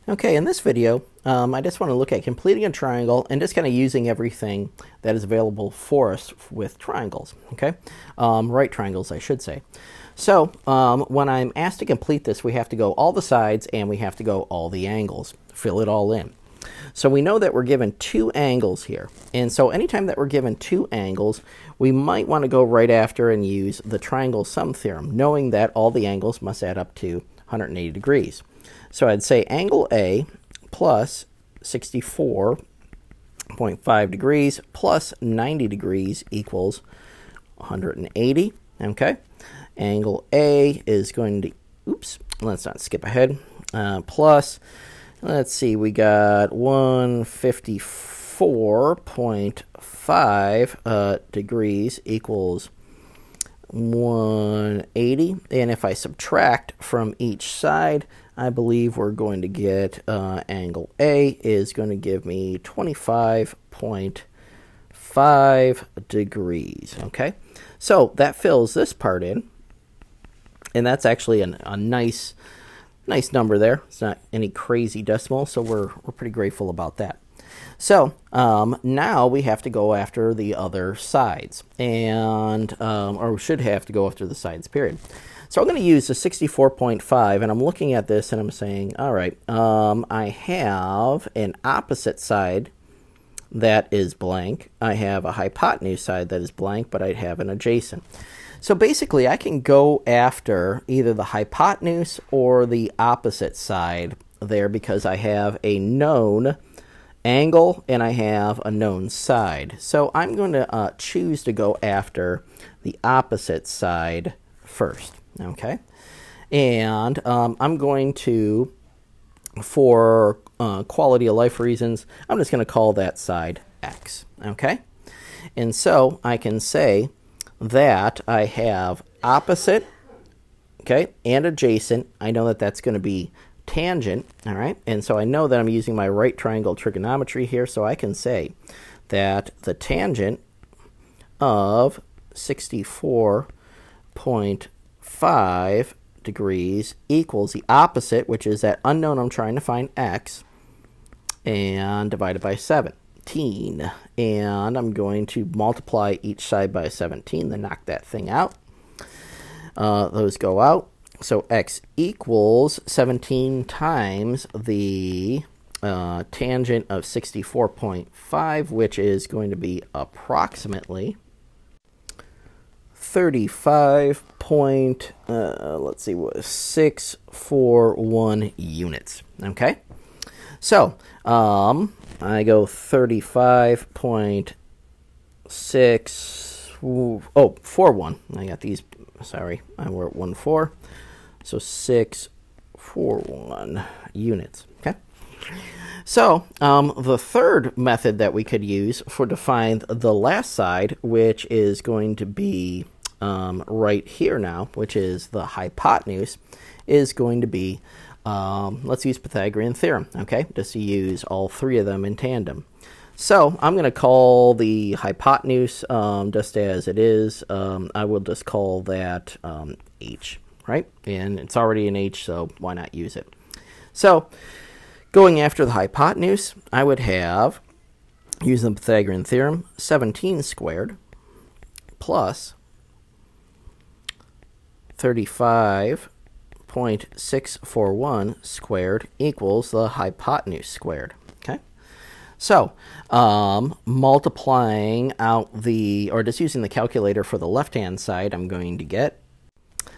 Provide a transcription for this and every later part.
Okay, in this video, I just want to look at completing a triangle and just kind of using everything that is available for us with triangles, okay? Right triangles, I should say. So, when I'm asked to complete this, we have to go all the sides and we have to go all the angles, fill it all in. So we know that we're given two angles here. And so anytime that we're given two angles, we might want to go right after and use the Triangle Sum Theorem, knowing that all the angles must add up to 180 degrees. So I'd say angle A plus 64.5 degrees plus 90 degrees equals 180, okay? Angle A is going to, oops, let's not skip ahead, plus, let's see, we got 154.5 degrees equals 180. And if I subtract from each side, I believe we're going to get angle A is going to give me 25.5 degrees, okay? So that fills this part in, and that's actually a nice number there. It's not any crazy decimal, so we're pretty grateful about that. So now we have to go after the other sides, and or we should have to go after the sides, period. So I'm going to use the 64.5, and I'm looking at this and I'm saying, all right, I have an opposite side that is blank. I have a hypotenuse side that is blank, but I have an adjacent. So basically, I can go after either the hypotenuse or the opposite side there because I have a known angle and I have a known side. So I'm going to choose to go after the opposite side first, okay? And I'm going to, for quality of life reasons, I'm just going to call that side X, okay? And so I can say that I have opposite, okay, and adjacent. I know that that's going to be tangent, all right? And so I know that I'm using my right triangle trigonometry here, so I can say that the tangent of 64.5 degrees equals the opposite, which is that unknown I'm trying to find, X, and divided by 17. And I'm going to multiply each side by 17 to knock that thing out. Those go out. So X equals 17 times the tangent of 64.5, which is going to be approximately 35 let's see, what 641 units. Okay, so I go 35.641. I got these. Sorry, we're at 14. So 641 units. Okay. So the third method that we could use to find the last side, which is going to be right here now, which is the hypotenuse, is going to be, let's use Pythagorean Theorem, okay, just to use all three of them in tandem. So I'm going to call the hypotenuse just as it is. I will just call that H, right? And it's already an H, so why not use it? So going after the hypotenuse, I would have, using the Pythagorean Theorem, 17 squared plus 35.641 squared equals the hypotenuse squared. Okay, so multiplying out the, or just using the calculator for the left-hand side, I'm going to get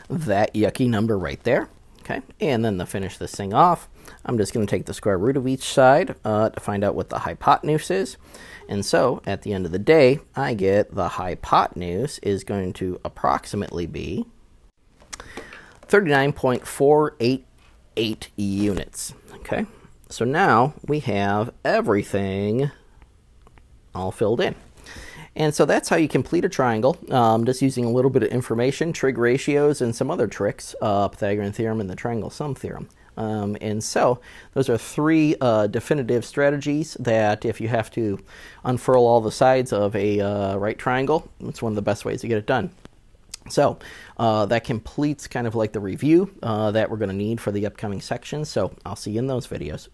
that yucky number right there. Okay, and then to finish this thing off, I'm just going to take the square root of each side to find out what the hypotenuse is. And so at the end of the day, I get the hypotenuse is going to approximately be 39.488 units. Okay, so now we have everything all filled in. And so that's how you complete a triangle, just using a little bit of information, trig ratios, and some other tricks, Pythagorean Theorem and the Triangle Sum Theorem. And so those are three definitive strategies that if you have to unfurl all the sides of a right triangle, it's one of the best ways to get it done. So that completes kind of like the review that we're going to need for the upcoming sections. So I'll see you in those videos.